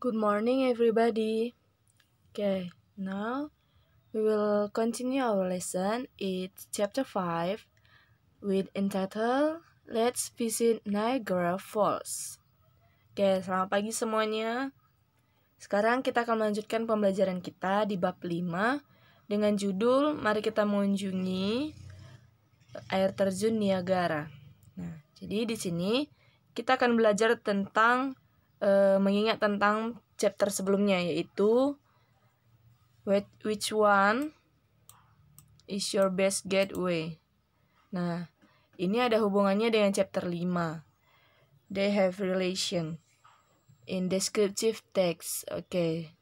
Good morning, everybody. Okay, now we will continue our lesson. It's chapter 5 with entitled Let's Visit Niagara Falls. Oke, selamat pagi semuanya. Sekarang kita akan melanjutkan pembelajaran kita di bab 5 dengan judul Mari kita mengunjungi air terjun Niagara. Nah, jadi di sini kita akan belajar tentang mengingat tentang chapter sebelumnya, yaitu which one is your best getaway. Nah, ini ada hubungannya dengan chapter 5. They have relation in descriptive text. Oke.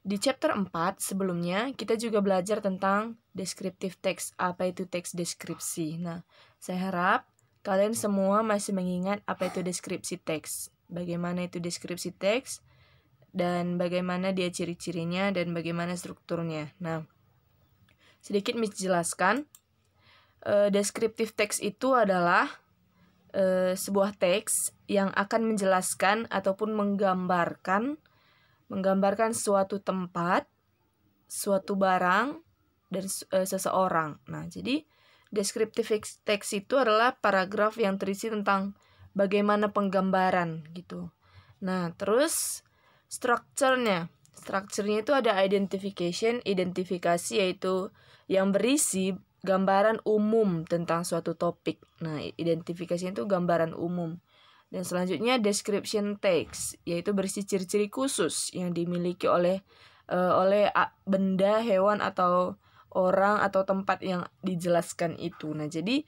Di chapter 4 sebelumnya kita juga belajar tentang descriptive text. Apa itu teks deskripsi? Nah, saya harap kalian semua masih mengingat apa itu deskripsi teks. Bagaimana itu deskripsi teks dan bagaimana dia ciri-cirinya dan bagaimana strukturnya. Nah, sedikit menjelaskan, deskriptif teks itu adalah sebuah teks yang akan menjelaskan ataupun menggambarkan suatu tempat, suatu barang, dan seseorang. Nah, jadi deskriptif teks itu adalah paragraf yang terisi tentang bagaimana penggambaran gitu. Nah, terus strukturnya itu ada identifikasi, yaitu yang berisi gambaran umum tentang suatu topik. Nah, identifikasinya itu gambaran umum. Dan selanjutnya description text, yaitu berisi ciri-ciri khusus yang dimiliki oleh benda, hewan, atau orang atau tempat yang dijelaskan itu. Nah, jadi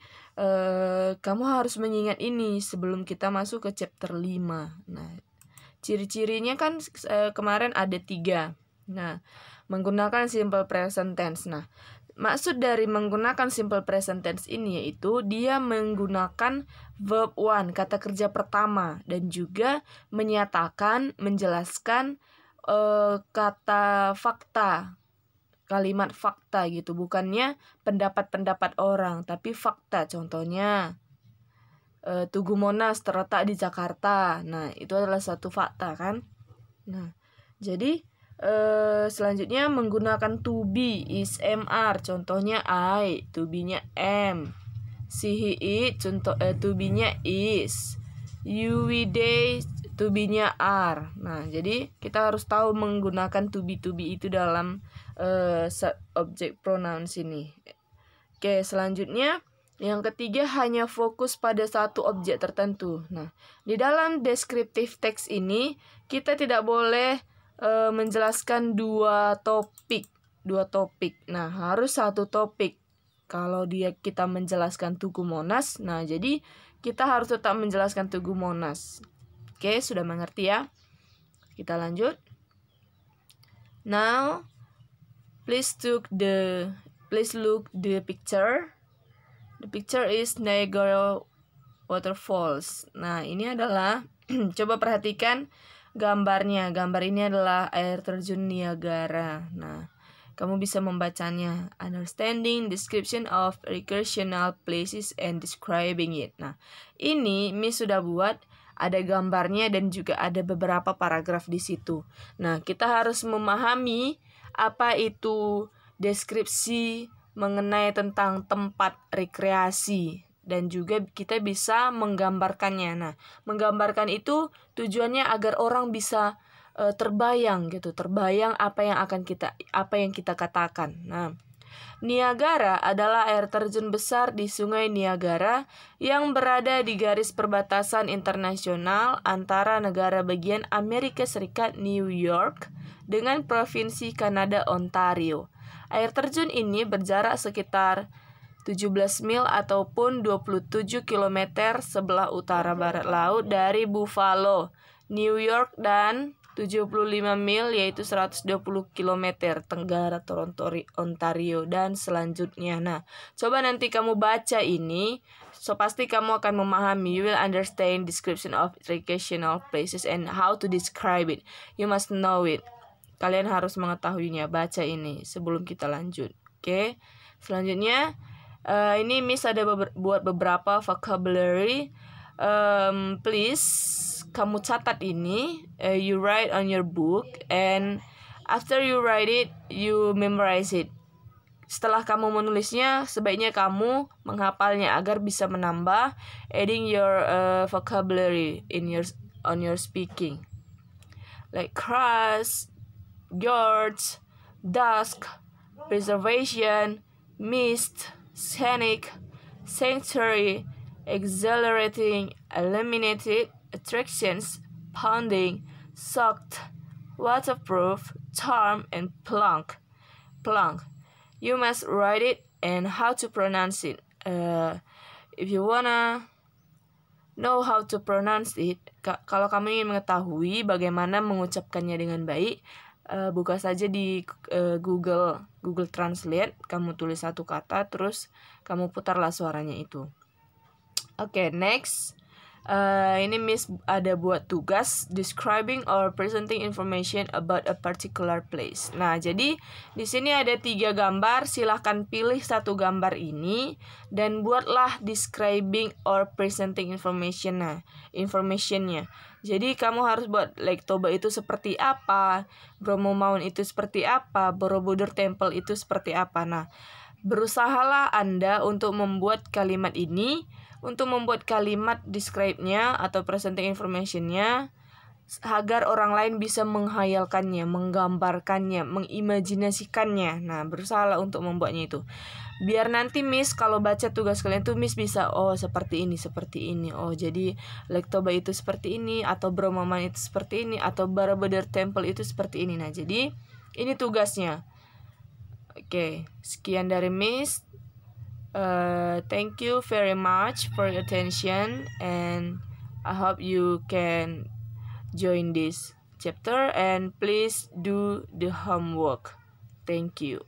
kamu harus mengingat ini sebelum kita masuk ke chapter 5. Nah, ciri-cirinya kan kemarin ada 3. Nah, menggunakan simple present tense. Nah, maksud dari menggunakan simple present tense ini yaitu dia menggunakan verb one, kata kerja pertama, dan juga menyatakan, menjelaskan kata fakta, kalimat fakta gitu, bukannya pendapat-pendapat orang, tapi fakta. Contohnya, Tugu Monas terletak di Jakarta. Nah, itu adalah satu fakta kan. Nah, jadi selanjutnya menggunakan to be, is, mr. Contohnya I, to be-nya am. She, he, it, contoh to be-nya is. You, we, they, to be-nya are. Nah, jadi kita harus tahu menggunakan to be itu dalam object pronouns ini. Oke, selanjutnya yang ketiga hanya fokus pada satu objek tertentu. Nah, di dalam descriptive text ini kita tidak boleh menjelaskan dua topik. Nah, harus satu topik. Kalau kita menjelaskan Tugu Monas, nah jadi kita harus tetap menjelaskan Tugu Monas. Oke, sudah mengerti ya? Kita lanjut. Now, please look the picture. The picture is Niagara Waterfalls. Nah, ini adalah coba perhatikan gambarnya. Gambar ini adalah air terjun Niagara. Nah, kamu bisa membacanya. Understanding description of recreational places and describing it. Nah, ini Miss sudah buat, ada gambarnya dan juga ada beberapa paragraf di situ. Nah, kita harus memahami apa itu deskripsi mengenai tentang tempat rekreasi. Dan juga kita bisa menggambarkannya. Nah, menggambarkan itu tujuannya agar orang bisa terbayang apa yang kita katakan. Nah, Niagara adalah air terjun besar di Sungai Niagara yang berada di garis perbatasan internasional antara negara bagian Amerika Serikat New York dengan provinsi Kanada Ontario. Air terjun ini berjarak sekitar 17 mil ataupun 27 km sebelah utara-barat laut dari Buffalo, New York, dan 75 mil yaitu 120 km tenggara Toronto, Ontario, dan selanjutnya. Nah, coba nanti kamu baca ini, so pasti kamu akan memahami. You will understand description of recreational places and how to describe it. You must know it. Kalian harus mengetahuinya. Baca ini sebelum kita lanjut. Oke. Selanjutnya, ini Miss ada buat beberapa vocabulary. Please kamu catat ini, you write on your book, and after you write it, you memorize it. Setelah kamu menulisnya, sebaiknya kamu menghafalnya agar bisa menambah adding your vocabulary on your speaking. Like crush, gorge, dusk, preservation, mist, scenic, sanctuary, exhilarating, illuminated, attractions, pounding, soaked, waterproof, charm, and plunk. You must write it and how to pronounce it. If you wanna know how to pronounce it, kalau kamu ingin mengetahui bagaimana mengucapkannya dengan baik, buka saja di Google Translate, kamu tulis satu kata, terus kamu putarlah suaranya itu. Oke, next. Ini Miss ada buat tugas describing or presenting information about a particular place. Nah, jadi di sini ada 3 gambar. Silahkan pilih satu gambar ini dan buatlah describing or presenting information. Nah, informationnya. Jadi kamu harus buat Lake Toba itu seperti apa, Bromo Mound itu seperti apa, Borobudur Temple itu seperti apa. Nah, berusahalah Anda untuk membuat kalimat ini, untuk membuat kalimat describe-nya atau presenting information-nya agar orang lain bisa menghayalkannya, menggambarkannya, mengimajinasikannya. Nah, berusahalah untuk membuatnya itu. Biar nanti Miss kalau baca tugas kalian tuh Miss bisa, oh seperti ini. Oh, jadi Lake Toba itu seperti ini, atau Bromo Mound itu seperti ini, atau Borobudur Temple itu seperti ini. Nah, jadi ini tugasnya. Oke, sekian dari Miss. Thank you very much for your attention, and I hope you can join this chapter, and please do the homework. Thank you.